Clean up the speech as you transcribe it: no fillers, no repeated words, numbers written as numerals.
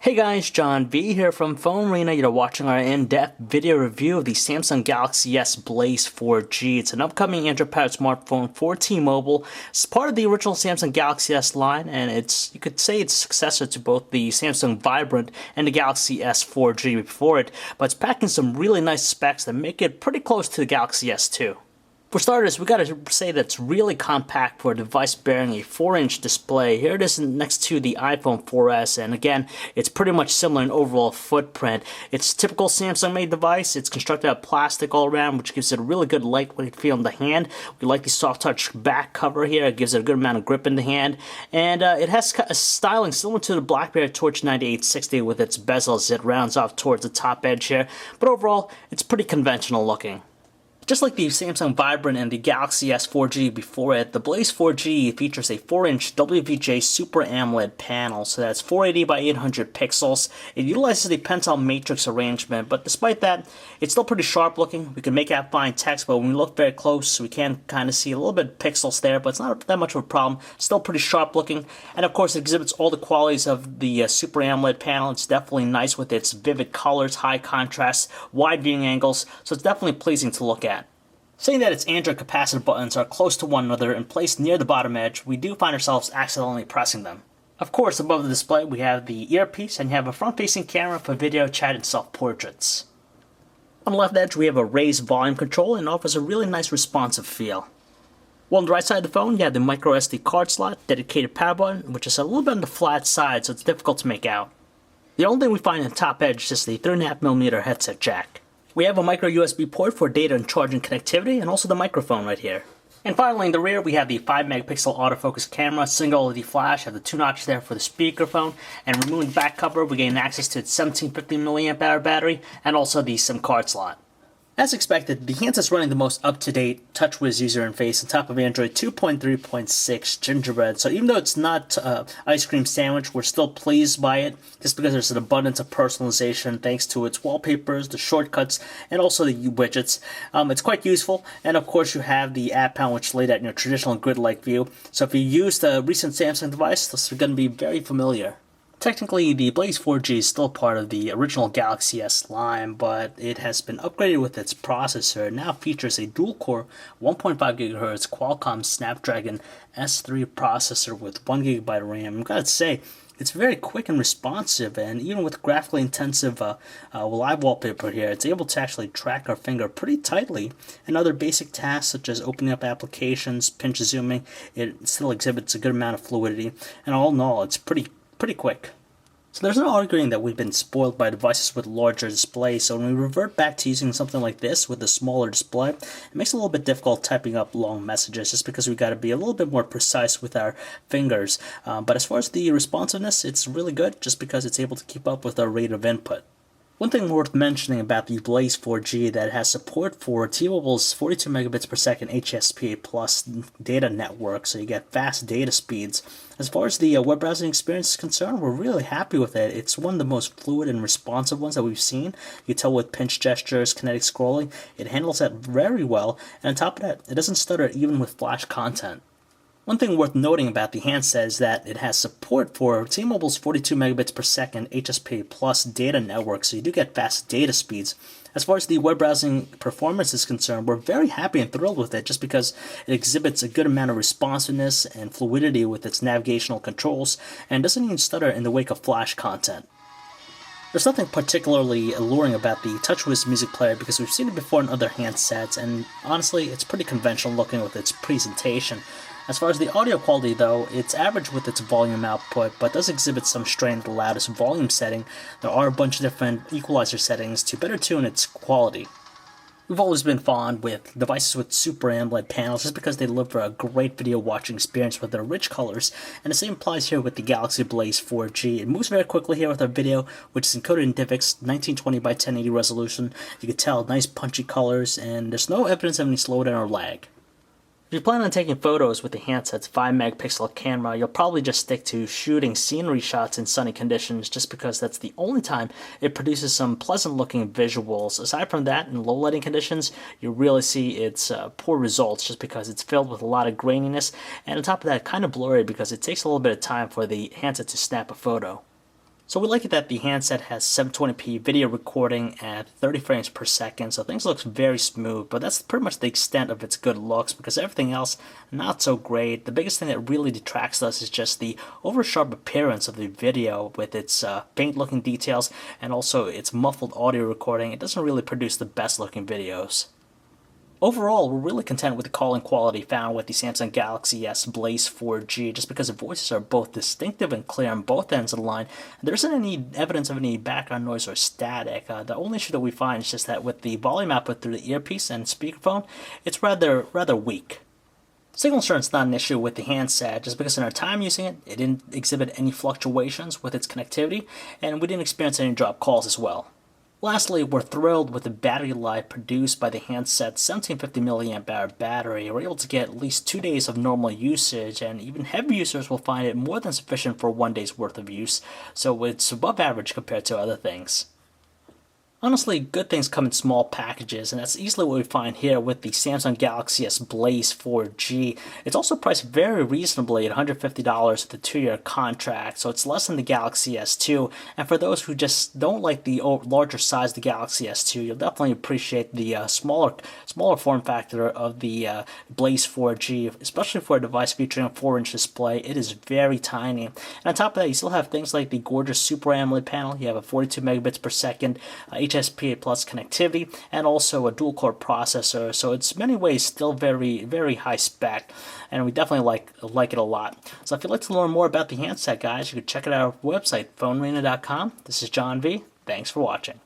Hey guys, John V here from PhoneArena. You're watching our in-depth video review of the Samsung Galaxy S Blaze 4G. It's an upcoming Android-powered smartphone for T-Mobile. It's part of the original Samsung Galaxy S line, and you could say it's a successor to both the Samsung Vibrant and the Galaxy S 4G before it, but it's packing some really nice specs that make it pretty close to the Galaxy S2. For starters, we gotta say that it's really compact for a device bearing a 4-inch display. Here it is next to the iPhone 4S, and again, it's pretty much similar in overall footprint. It's a typical Samsung-made device. It's constructed out of plastic all around, which gives it a really good lightweight feel in the hand. We like the soft touch back cover here. It gives it a good amount of grip in the hand, and it has a styling similar to the BlackBerry Torch 9860 with its bezels. It rounds off towards the top edge here, but overall, it's pretty conventional looking. Just like the Samsung Vibrant and the Galaxy S 4G before it, the Blaze 4G features a 4-inch WVGA Super AMOLED panel, so that's 480 by 800 pixels. It utilizes the Pentel matrix arrangement, but despite that, it's still pretty sharp looking. We can make out fine text, but when we look very close, we can kind of see a little bit of pixels there, but it's not that much of a problem. Still pretty sharp looking, and of course it exhibits all the qualities of the Super AMOLED panel. It's definitely nice with its vivid colors, high contrast, wide viewing angles, so it's definitely pleasing to look at. Saying that its Android capacitive buttons are close to one another and placed near the bottom edge, we do find ourselves accidentally pressing them. Of course, above the display we have the earpiece, and you have a front-facing camera for video, chat, and self-portraits. On the left edge we have a raised volume control and offers a really nice responsive feel. While on the right side of the phone you have the micro SD card slot, dedicated power button, which is a little bit on the flat side so it's difficult to make out. The only thing we find on the top edge is just the 3.5mm headset jack. We have a micro USB port for data and charging connectivity, and also the microphone right here. And finally in the rear we have the 5-megapixel autofocus camera, single LED flash, have the 2 notches there for the speakerphone, and removing the back cover we gain access to its 1750 mAh battery, and also the SIM card slot. As expected, the handset's running the most up-to-date TouchWiz user interface on top of Android 2.3.6 Gingerbread, so even though it's not ice cream sandwich, we're still pleased by it, just because there's an abundance of personalization thanks to its wallpapers, the shortcuts, and also the widgets. It's quite useful, and of course you have the app panel which is laid out in your traditional grid-like view, so if you used a recent Samsung device, this is going to be very familiar. Technically, the Blaze 4G is still part of the original Galaxy S line, but it has been upgraded with its processor. It now features a dual-core 1.5 GHz Qualcomm Snapdragon S3 processor with 1 GB of RAM. I've got to say, it's very quick and responsive, and even with graphically intensive live wallpaper here, it's able to actually track our finger pretty tightly, and other basic tasks such as opening up applications, pinch zooming, it still exhibits a good amount of fluidity, and all in all, it's pretty quick. So there's no arguing that we've been spoiled by devices with larger displays, so when we revert back to using something like this with a smaller display, it makes it a little bit difficult typing up long messages just because we got to be a little bit more precise with our fingers. But as far as the responsiveness, it's really good just because it's able to keep up with our rate of input. One thing worth mentioning about the Blaze 4G that has support for T-Mobile's 42 megabits per second HSPA plus data network, so you get fast data speeds. As far as the web browsing experience is concerned, we're really happy with it. It's one of the most fluid and responsive ones that we've seen. You can tell with pinch gestures, kinetic scrolling, it handles that very well, and on top of that, it doesn't stutter even with flash content. One thing worth noting about the handset is that it has support for T-Mobile's 42 megabits per second HSPA plus data network, so you do get fast data speeds. As far as the web browsing performance is concerned, we're very happy and thrilled with it just because it exhibits a good amount of responsiveness and fluidity with its navigational controls, and doesn't even stutter in the wake of flash content. There's nothing particularly alluring about the TouchWiz music player because we've seen it before in other handsets, and honestly, it's pretty conventional looking with its presentation. As far as the audio quality though, it's average with its volume output, but does exhibit some strain at the loudest volume setting. There are a bunch of different equalizer settings to better tune its quality. We've always been fond with devices with Super AMOLED panels just because they deliver a great video watching experience with their rich colors, and the same applies here with the Galaxy Blaze 4G. It moves very quickly here with our video, which is encoded in DivX 1920 by 1080 resolution. You can tell nice punchy colors, and there's no evidence of any slowdown or lag. If you plan on taking photos with the handset's 5-megapixel camera, you'll probably just stick to shooting scenery shots in sunny conditions just because that's the only time it produces some pleasant looking visuals. Aside from that, in low lighting conditions, you really see its poor results just because it's filled with a lot of graininess, and on top of that, kind of blurry because it takes a little bit of time for the handset to snap a photo. So we like it that the handset has 720p video recording at 30 frames per second, so things looks very smooth, but that's pretty much the extent of its good looks because everything else, not so great. The biggest thing that really detracts us is just the over-sharp appearance of the video with its faint-looking details and also its muffled audio recording. It doesn't really produce the best-looking videos. Overall, we're really content with the calling quality found with the Samsung Galaxy S Blaze 4G just because the voices are both distinctive and clear on both ends of the line. There isn't any evidence of any background noise or static. The only issue that we find is just that with the volume output through the earpiece and speakerphone, it's rather weak. Signal strength is not an issue with the handset just because in our time using it, it didn't exhibit any fluctuations with its connectivity, and we didn't experience any dropped calls as well. Lastly, we're thrilled with the battery life produced by the handset's 1750 mAh battery. We're able to get at least 2 days of normal usage, and even heavy users will find it more than sufficient for 1 day's worth of use, so it's above average compared to other things. Honestly, good things come in small packages, and that's easily what we find here with the Samsung Galaxy S Blaze 4G. It's also priced very reasonably at $150 with a 2-year contract, so it's less than the Galaxy S2. And for those who just don't like the larger size of the Galaxy S2, you'll definitely appreciate the smaller form factor of the Blaze 4G, especially for a device featuring a 4-inch display. It is very tiny. And on top of that, you still have things like the gorgeous Super AMOLED panel. You have a 42 megabits per second HSPA plus connectivity, and also a dual-core processor, so it's in many ways still very high spec, and we definitely like it a lot. So if you'd like to learn more about the handset, guys, you can check it out on our website, PhoneArena.com. This is John V. Thanks for watching.